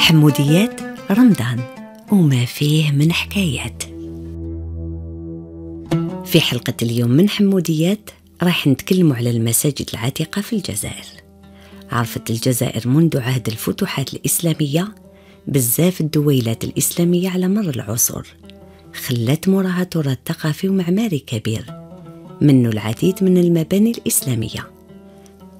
حموديات رمضان وما فيه من حكايات. في حلقة اليوم من حموديات راح نتكلم على المساجد العتيقة في الجزائر. عرفت الجزائر منذ عهد الفتوحات الإسلامية بزاف الدويلات الإسلامية على مر العصور، خلت موراها تراث ثقافي ومعماري كبير، منه العديد من المباني الإسلامية.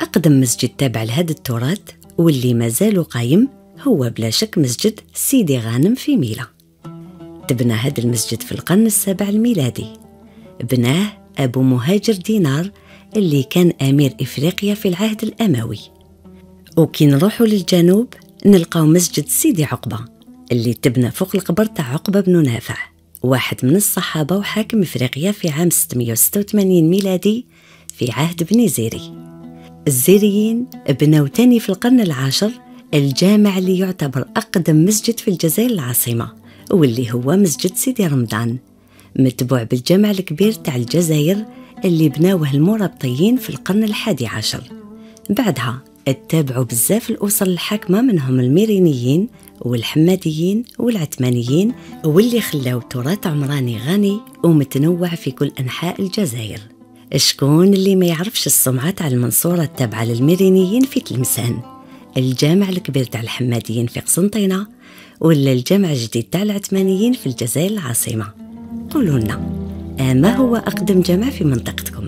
أقدم مسجد تابع لهذا التراث واللي مازال قايم هو بلا شك مسجد سيدي غانم في ميلا. تبنى هذا المسجد في القرن السابع الميلادي، بناه أبو مهاجر دينار اللي كان أمير إفريقيا في العهد الأموي. وكي نروحوا للجنوب نلقاو مسجد سيدي عقبة اللي تبنى فوق القبر تاع عقبة بن نافع، واحد من الصحابة وحاكم إفريقيا في عام 686 ميلادي في عهد بني زيري. الزيريين بنوا تاني في القرن العاشر الجامع اللي يعتبر أقدم مسجد في الجزائر العاصمة، واللي هو مسجد سيدي رمضان، متبوع بالجامع الكبير تاع الجزائر اللي بناوه المرابطيين في القرن الحادي عشر. بعدها اتبعوا بزاف الأسر الحاكمة، منهم الميرينيين والحماديين والعثمانيين، واللي خلاو تراث عمراني غني ومتنوع في كل أنحاء الجزائر. شكون اللي ما يعرفش السمعة تاع المنصورة التابعة للميرينيين في تلمسان، الجامع الكبير تاع الحماديين في قسنطينة، ولا الجامع الجديد تاع العثمانيين في الجزائر العاصمة؟ قولوا لنا، ما هو أقدم جامع في منطقتكم؟